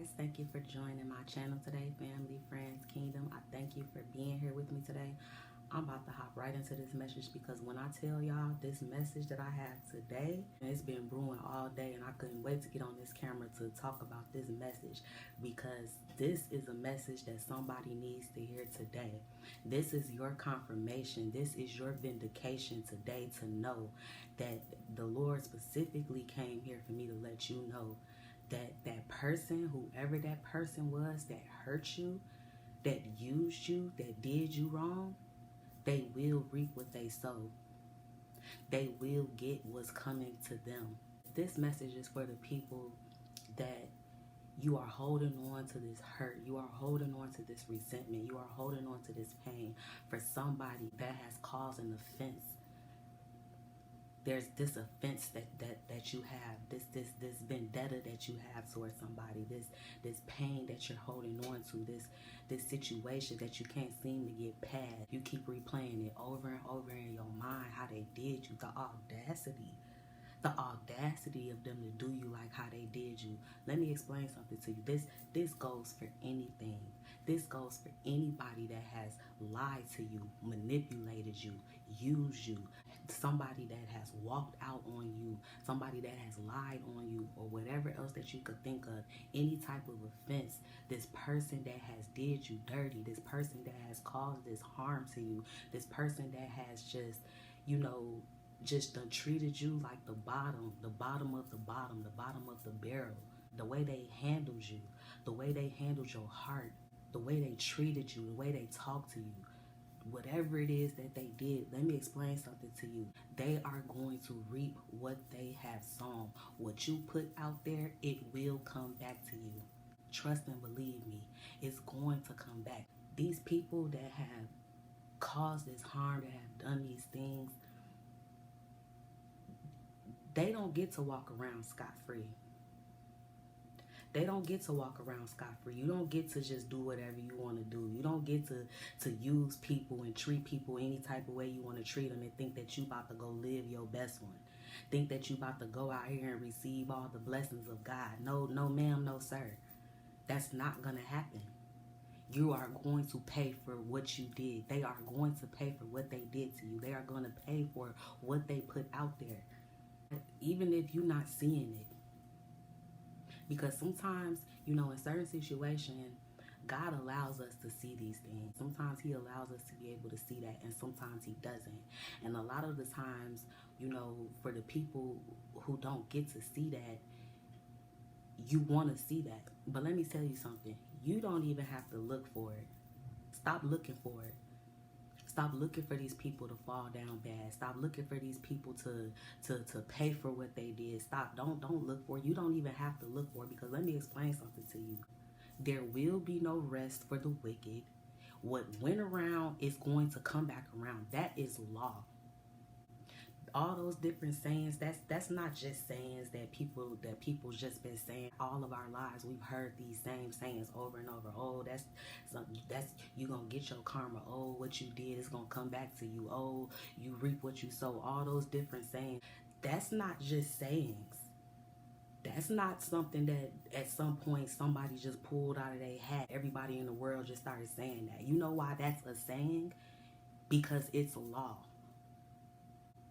guys, thank you for joining my channel today, family, friends, kingdom. I thank you for being here with me today. I'm about to hop right into this message because when I tell y'all this message that I have today, it's been brewing all day and I couldn't wait to get on this camera to talk about this message because this is a message that somebody needs to hear today. This is your confirmation. This is your vindication today to know that the Lord specifically came here for me to let you know that that person, whoever that person was that hurt you, that used you, that did you wrong, they will reap what they sow. They will get what's coming to them. This message is for the people that you are holding on to this hurt. You are holding on to this resentment. You are holding on to this pain for somebody that has caused an offense. There's this offense that you have, this vendetta that you have towards somebody, this pain that you're holding on to, this situation that you can't seem to get past. You keep replaying it over and over in your mind, how they did you, the audacity of them to do you like how they did you. Let me explain something to you. This goes for anything. This goes for anybody that has lied to you, manipulated you, used you, somebody that has walked out on you, somebody that has lied on you, or whatever else that you could think of. Any type of offense, this person that has did you dirty, this person that has caused this harm to you, this person that has just done treated you like the bottom of the bottom of the barrel. The way they handled you, the way they handled your heart, the way they treated you, the way they talked to you, whatever it is that they did, let me explain something to you. They are going to reap what they have sown. What you put out there, it will come back to you. Trust and believe me, it's going to come back. These people that have caused this harm, that have done these things, they don't get to walk around scot-free. They don't get to walk around scot-free. You don't get to just do whatever you want to do. You don't get to use people and treat people any type of way you want to treat them and think that you about to go live your best one. Think that you about to go out here and receive all the blessings of God. No, ma'am, no, sir. That's not going to happen. You are going to pay for what you did. They are going to pay for what they did to you. They are going to pay for what they put out there. Even if you're not seeing it. Because sometimes, in certain situations, God allows us to see these things. Sometimes he allows us to be able to see that, and sometimes he doesn't. And a lot of the times, for the people who don't get to see that, you want to see that. But let me tell you something. You don't even have to look for it. Stop looking for it. Stop looking for these people to fall down bad. Stop looking for these people to pay for what they did. Stop. Don't look for it. You don't even have to look for it, because let me explain something to you. There will be no rest for the wicked. What went around is going to come back around. That is law. All those different sayings, that's not just sayings that people's just been saying all of our lives. We've heard these same sayings over and over. Oh, that's you gonna get your karma. Oh, what you did is gonna come back to you. Oh, you reap what you sow. All those different sayings. That's not just sayings. That's not something that at some point somebody just pulled out of their hat. Everybody in the world just started saying that. You know why that's a saying? Because it's law.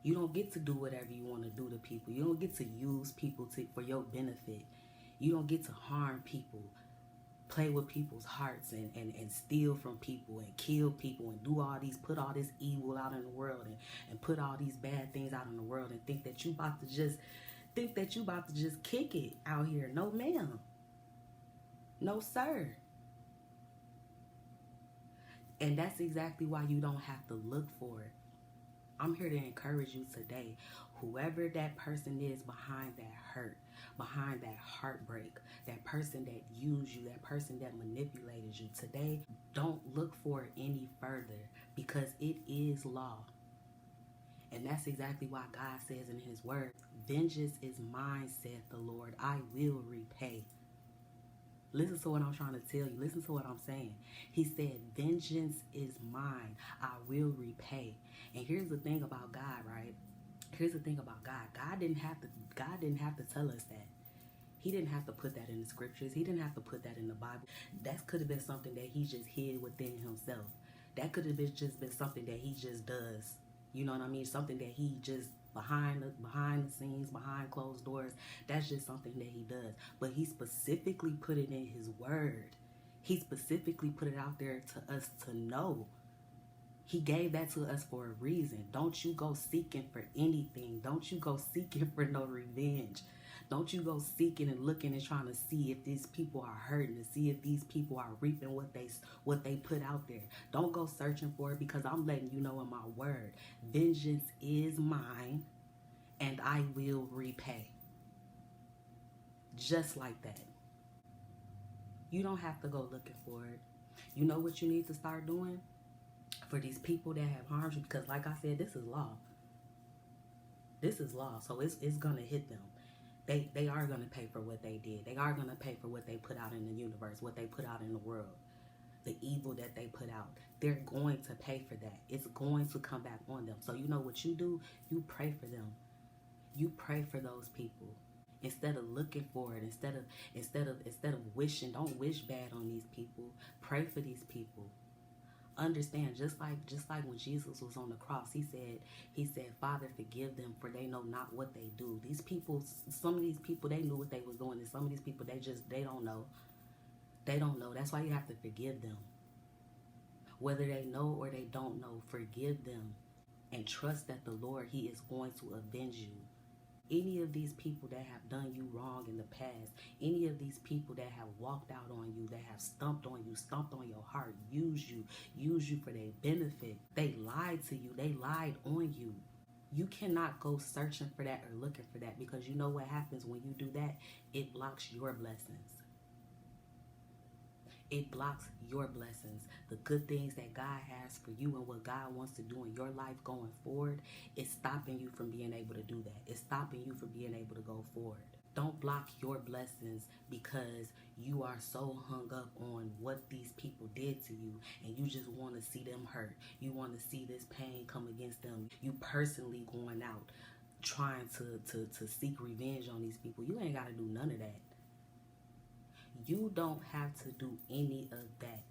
You don't get to do whatever you want to do to people. You don't get to use people for your benefit. You don't get to harm people, play with people's hearts, and steal from people and kill people and put all this evil out in the world and put all these bad things out in the world and think that you about to just kick it out here. No, ma'am. No, sir. And that's exactly why you don't have to look for it. I'm here to encourage you today. Whoever that person is behind that hurt, behind that heartbreak, that person that used you, that person that manipulated you, today, don't look for it any further, because it is law. And that's exactly why God says in his word, vengeance is mine, saith the Lord. I will repay. Listen to what I'm trying to tell you. Listen to what I'm saying. He said, vengeance is mine. I will repay. And here's the thing about God, right? Here's the thing about God. God didn't have to tell us that. He didn't have to put that in the scriptures. He didn't have to put that in the Bible. That could have been something that he just hid within himself. That could have just been something that he just does. You know what I mean? Something that he just behind the scenes, behind closed doors. That's just something that he does. But he specifically put it in his word. He specifically put it out there to us to know. He gave that to us for a reason. Don't you go seeking for anything. Don't you go seeking for no revenge. Don't you go seeking and looking and trying to see if these people are hurting, to see if these people are reaping what they put out there. Don't go searching for it, because I'm letting you know in my word, vengeance is mine and I will repay. Just like that. You don't have to go looking for it. You know what you need to start doing for these people that have harmed you? Because like I said, this is law. This is law. So it's going to hit them. They are going to pay for what they did. They are going to pay for what they put out in the universe, what they put out in the world, the evil that they put out. They're going to pay for that. It's going to come back on them. So you know what you do? You pray for them. You pray for those people. Instead of looking for it, instead of wishing, don't wish bad on these people. Pray for these people. Understand, just like when Jesus was on the cross, he said, Father, forgive them, for they know not what they do. These people, some of these people, they knew what they was doing, and some of these people, they don't know. They don't know. That's why you have to forgive them. Whether they know or they don't know, forgive them and trust that the Lord, he is going to avenge you. Any of these people that have done you wrong in the past, any of these people that have walked out on you, that have stomped on you, stomped on your heart, used you for their benefit. They lied to you. They lied on you. You cannot go searching for that or looking for that, because you know what happens when you do that? It blocks your blessings. It blocks your blessings. The good things that God has for you and what God wants to do in your life going forward, it's stopping you from being able to do that. It's stopping you from being able to go forward. Don't block your blessings because you are so hung up on what these people did to you, and you just want to see them hurt. You want to see this pain come against them. You personally going out trying to seek revenge on these people. You ain't got to do none of that. You don't have to do any of that.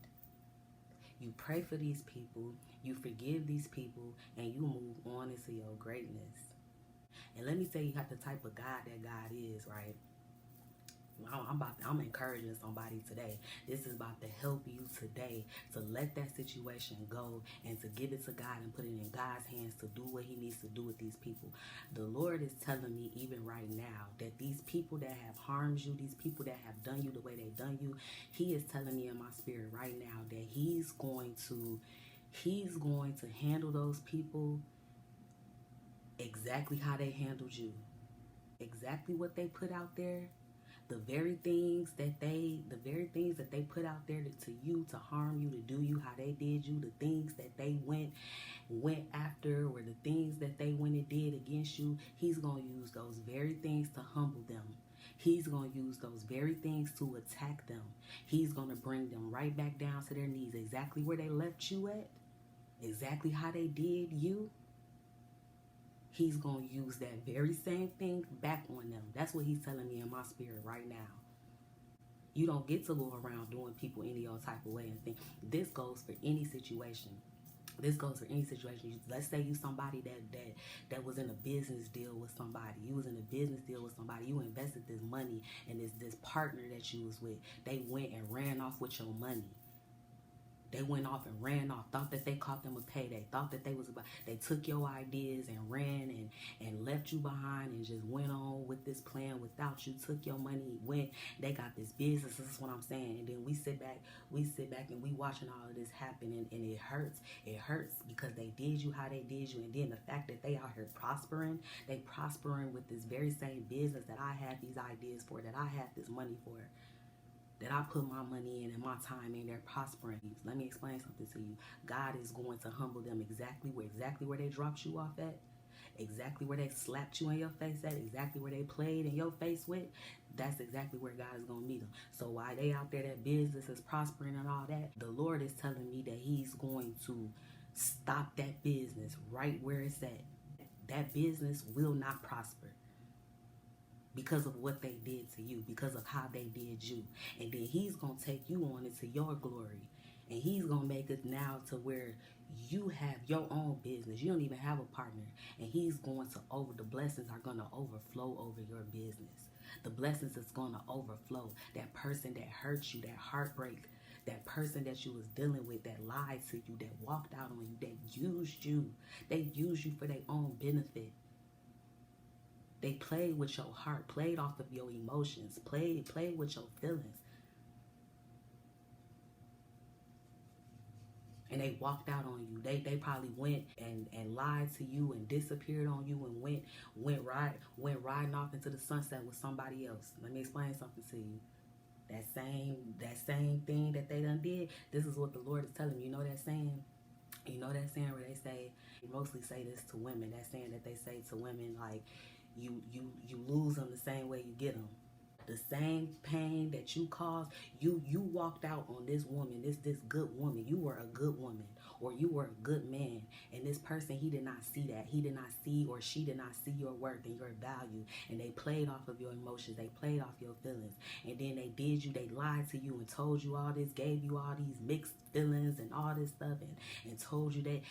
You pray for these people, you forgive these people, and you move on into your greatness. And let me tell you how the type of God that God is, right? I'm encouraging somebody today. This is about to help you today to let that situation go and to give it to God and put it in God's hands to do what he needs to do with these people. The Lord is telling me even right now that these people that have harmed you, these people that have done you the way they've done you, he is telling me in my spirit right now that he's going to handle those people exactly how they handled you. Exactly what they put out there. The very things that they put out there to you, to harm you, to do you how they did you, the things that they went after, or the things that they went and did against you, he's going to use those very things to humble them. He's going to use those very things to attack them. He's going to bring them right back down to their knees, exactly where they left you at, exactly how they did you. He's going to use that very same thing back on them. That's what he's telling me in my spirit right now. You don't get to go around doing people any old type of way and think. This goes for any situation. This goes for any situation. Let's say you somebody that was in a business deal with somebody. You was in a business deal with somebody. You invested this money in this partner that you was with. They went and ran off with your money. They went off and ran off, thought that they caught them a payday, thought that they took your ideas and ran and left you behind and just went on with this plan without you, took your money, went, they got this business, this is what I'm saying. And then we sit back and we watching all of this happen, and it hurts. It hurts because they did you how they did you, and then the fact that they out here prospering, they prospering with this very same business that I had these ideas for, that I had this money for, that I put my money in and my time in, they're prospering. Let me explain something to you. God is going to humble them exactly where they dropped you off at, exactly where they slapped you in your face at, exactly where they played in your face with. That's exactly where God is going to meet them. So while they out there, that business is prospering and all that, the Lord is telling me that he's going to stop that business right where it's at. That business will not prosper. because of what they did to you, because of how they did you. And then he's going to take you on into your glory. And he's going to make it now to where you have your own business. You don't even have a partner. And he's going to the blessings are going to overflow over your business. The blessings is going to overflow. That person that hurt you, that heartbreak, that person that you was dealing with, that lied to you, that walked out on you, that used you. They used you for their own benefit. They played with your heart, played off of your emotions, played with your feelings. And they walked out on you. They probably went and lied to you and disappeared on you and went riding off into the sunset with somebody else. Let me explain something to you. That same thing that they done did, this is what the Lord is telling me. You know that saying? You know that saying where they say, mostly say this to women, that saying that they say to women, like, you lose them the same way you get them. The same pain that you caused, you walked out on this woman, this good woman. You were a good woman, or you were a good man. And this person, he did not see that. He did not see, or she did not see your worth and your value. And they played off of your emotions. They played off your feelings. And then they did you, they lied to you and told you all this, gave you all these mixed feelings and all this stuff, and told you that,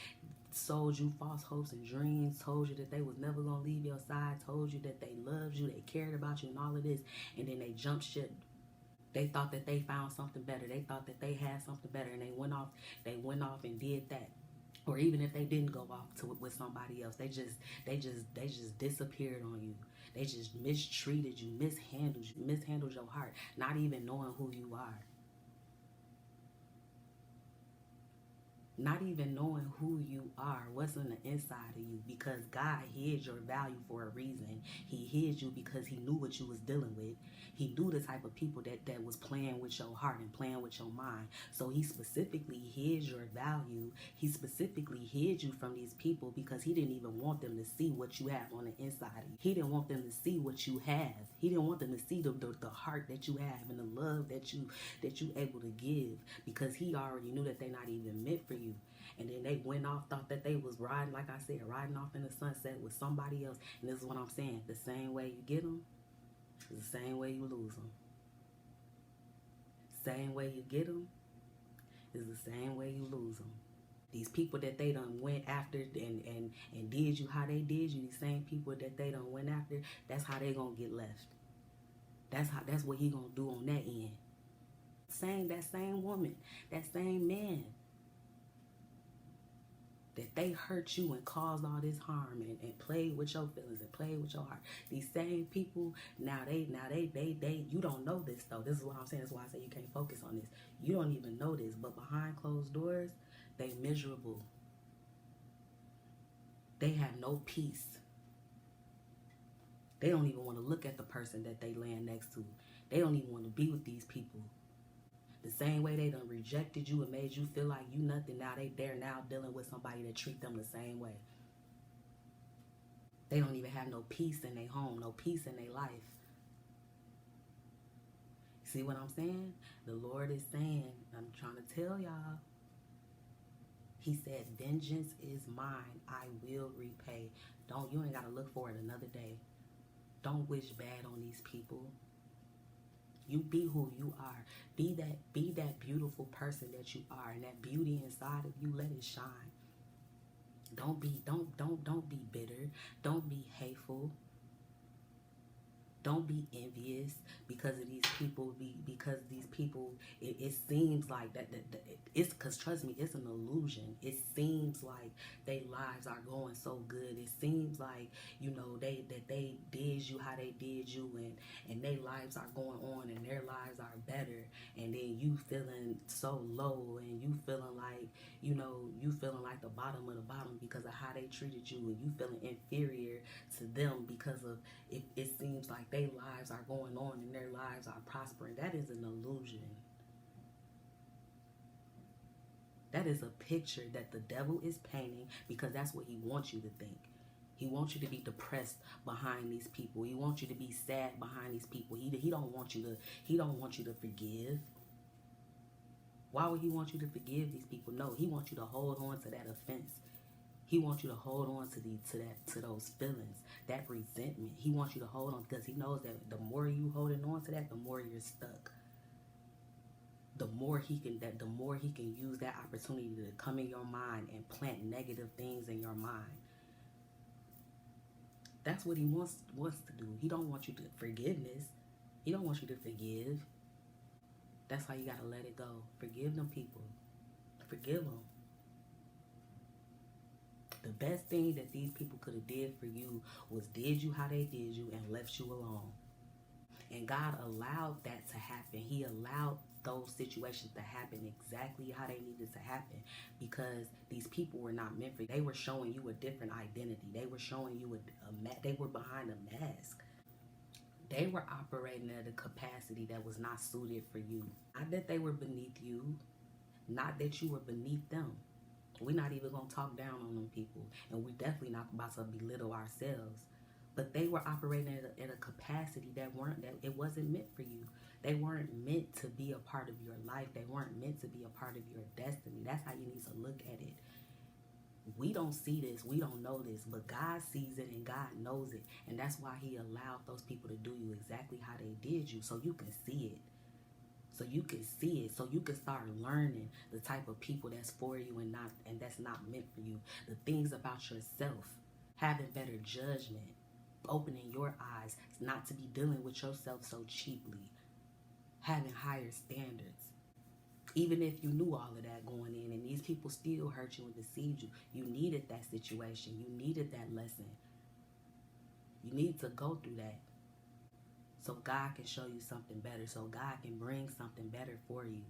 sold you false hopes and dreams, told you that they was never going to leave your side, told you that they loved you, they cared about you and all of this, and then they jumped ship. They thought that they found something better. They thought that they had something better, and they went off and did that. Or even if they didn't go off with somebody else, they just disappeared on you. They just mistreated you, mishandled your heart, not even knowing who you are. Not even knowing who you are, what's on the inside of you, because God hid your value for a reason. He hid you because he knew what you was dealing with. He knew the type of people that was playing with your heart and playing with your mind. So he specifically hid your value. He specifically hid you from these people because he didn't even want them to see what you have on the inside of you. He didn't want them to see what you have. He didn't want them to see the heart that you have and the love that you able to give, because he already knew that they're not even meant for you. And then they went off, thought that they was riding, like I said, riding off in the sunset with somebody else. And this is what I'm saying. The same way you get them is the same way you lose them. Same way you get them is the same way you lose them. These people that they done went after and did you how they did you, these same people that they done went after, that's how they gonna get left. That's what he gonna do on that end. That same woman, that same man, that they hurt you and caused all this harm and played with your feelings and played with your heart. These same people, now they you don't know this though. This is what I'm saying. That's why I say you can't focus on this. You don't even know this, but behind closed doors, they miserable. They have no peace. They don't even want to look at the person that they laying next to. They don't even want to be with these people. The same way they done rejected you and made you feel like you nothing, now they're now dealing with somebody that treat them the same way. They don't even have no peace in their home, no peace in their life. See what I'm saying? The Lord is saying, I'm trying to tell y'all. He said, vengeance is mine. I will repay. You ain't got to look for it another day. Don't wish bad on these people. You be who you are. Be that beautiful person that you are, and that beauty inside of you, let it shine. Don't be bitter. Don't be hateful. Don't be envious because of these people. Because these people, it seems like that it's because, trust me, it's an illusion. It seems like their lives are going so good. It seems like, they did you how they did you, and their lives are going on and their lives are better. And then you feeling so low, and you feeling like, you feeling like the bottom of the bottom because of how they treated you, and you feeling inferior to them because of it seems like their lives are going on and their lives are prospering. That is an illusion. That is a picture that the devil is painting because that's what he wants you to think. He wants you to be depressed behind these people. He wants you to be sad behind these people. He don't want you to forgive. Why would he want you to forgive these people? No, he wants you to hold on to that offense. He wants you to hold on to those feelings, that resentment. He wants you to hold on because he knows that the more you holding on to that, the more you're stuck. The more he can use that opportunity to come in your mind and plant negative things in your mind. That's what he wants to do. He don't want you to forgiveness. He don't want you to forgive. That's how you gotta let it go. Forgive them people. Forgive them. The best thing that these people could have did for you was did you how they did you and left you alone. And God allowed that to happen. He allowed those situations to happen exactly how they needed to happen because these people were not meant for you. They were showing you a different identity. They were showing you they were behind a mask. They were operating at a capacity that was not suited for you. Not that they were beneath you, not that you were beneath them. We're not even going to talk down on them people, and we're definitely not about to belittle ourselves. But they were operating at a capacity that it wasn't meant for you. They weren't meant to be a part of your life. They weren't meant to be a part of your destiny. That's how you need to look at it. We don't see this, we don't know this, but God sees it and God knows it. And that's why he allowed those people to do you exactly how they did you, so you can see it. So you can see it, so you can start learning the type of people that's for you and that's not meant for you. The things about yourself, having better judgment, opening your eyes, not to be dealing with yourself so cheaply, having higher standards. Even if you knew all of that going in and these people still hurt you and deceived you, you needed that situation. You needed that lesson. You need to go through that so God can show you something better, so God can bring something better for you.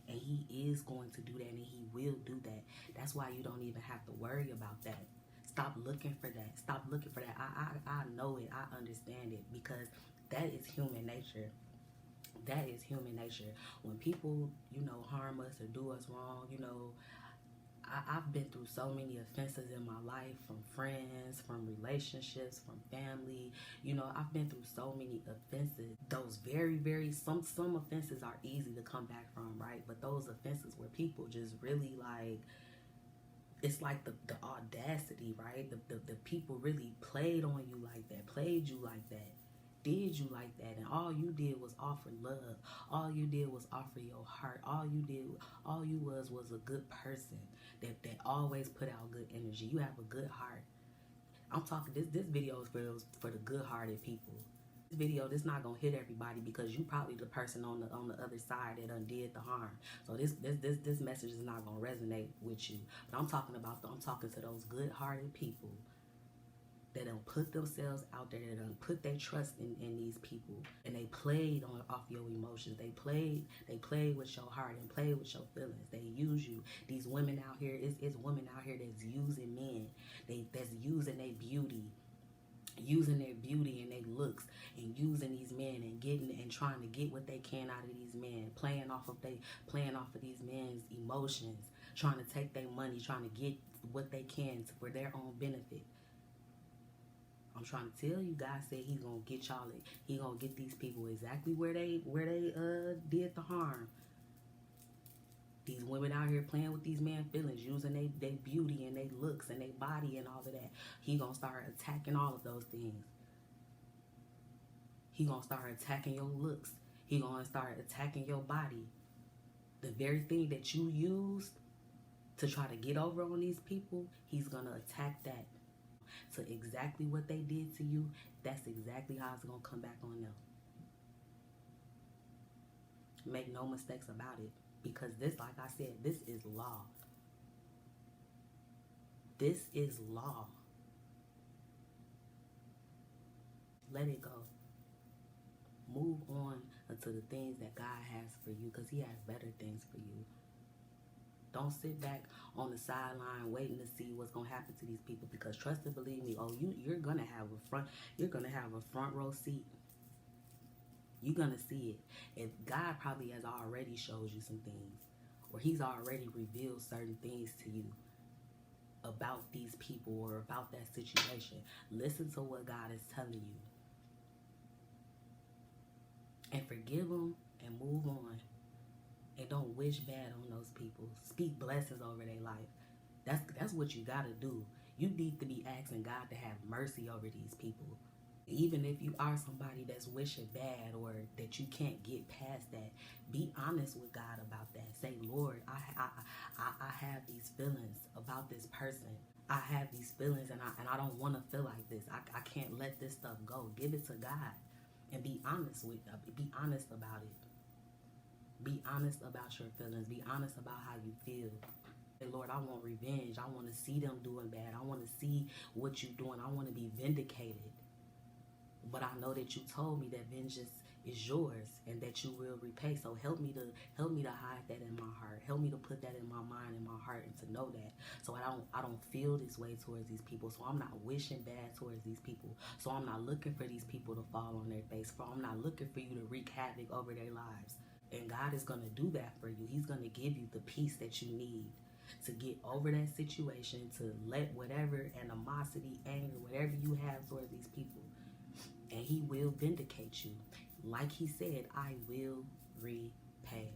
And he is going to do that, and he will do that. That's why you don't even have to worry about that. Stop looking for that. Stop looking for that. I know it. I understand it because that is human nature. That is human nature. When people, harm us or do us wrong, I've been through so many offenses in my life, from friends, from relationships, from family. I've been through so many offenses. Those some offenses are easy to come back from, right? But those offenses where people just really it's like the audacity, right? The people really played on you like that, played you like that, did you like that, and all you did was offer love. All you did was offer your heart. All you was a good person that always put out good energy. You have a good heart. I'm talking this video is for the good-hearted people. This video, this not gonna hit everybody because you probably the person on the other side that undid the harm. So this message is not gonna resonate with you. But I'm talking to those good-hearted people that don't put themselves out there, that don't put their trust in these people, and they played off your emotions. They played with your heart and played with your feelings. They use you. These women out here, it's women out here that's using men. That's using their beauty. Using their beauty and their looks, and using these men and trying to get what they can out of these men, playing off of these men's emotions, trying to take their money, trying to get what they can for their own benefit. I'm trying to tell you, God said he's gonna get y'all. He gonna get these people exactly where they did the harm. These women out here playing with these men's feelings, using their beauty and their looks and their body and all of that. He gonna start attacking all of those things. He gonna start attacking your looks. He gonna start attacking your body. The very thing that you used to try to get over on these people, he's gonna attack that. So exactly what they did to you, that's exactly how it's gonna come back on them. Make no mistakes about it. Because this, like I said, this is law. This is law. Let it go. Move on to the things that God has for you, because he has better things for you. Don't sit back on the sideline waiting to see what's gonna happen to these people, because trust and believe me, you're gonna have a front row seat. You're gonna see it. And God probably has already showed you some things, or he's already revealed certain things to you about these people or about that situation. Listen to what God is telling you, and forgive them and move on. And don't wish bad on those people. Speak blessings over their life. That's what you gotta do. You need to be asking God to have mercy over these people. Even if you are somebody that's wishing bad or that you can't get past that, be honest with God about that. Say, Lord, I have these feelings about this person. I have these feelings, and I don't want to feel like this. I can't let this stuff go. Give it to God, and be honest about it. Be honest about your feelings. Be honest about how you feel. Lord, I want revenge. I want to see them doing bad. I want to see what you're doing. I want to be vindicated. But I know that you told me that vengeance is yours and that you will repay. So help me to hide that in my heart. Help me to put that in my mind and my heart, and to know that, so I don't feel this way towards these people. So I'm not wishing bad towards these people. So I'm not looking for these people to fall on their face. For I'm not looking for you to wreak havoc over their lives. And God is going to do that for you. He's going to give you the peace that you need to get over that situation, to let whatever animosity, anger, whatever you have towards these people, and he will vindicate you. Like he said, I will repay.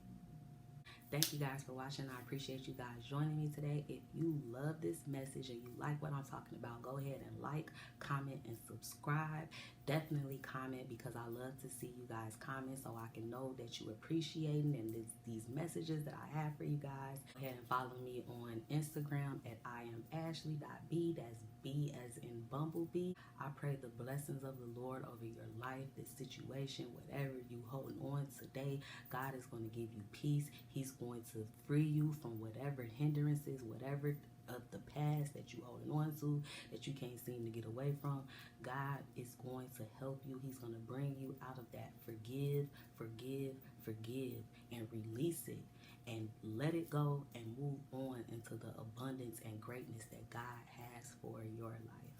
Thank you guys for watching. I appreciate you guys joining me today. If you love this message and you like what I'm talking about, go ahead and like, comment, and subscribe. Definitely comment, because I love to see you guys comment so I can know that you appreciating and these messages that I have for you guys. Go ahead and follow me on Instagram at IamAshley.B. That's B as in Bumblebee. I pray the blessings of the Lord over your life, this situation, whatever you holding on today. God is going to give you peace. He's going to free you from whatever hindrances, whatever of the past that you holding on to, that you can't seem to get away from. God is going to help you. He's going to bring you out of that. Forgive, forgive, forgive, and release it, and let it go, and move on into the abundance and greatness that God has for your life.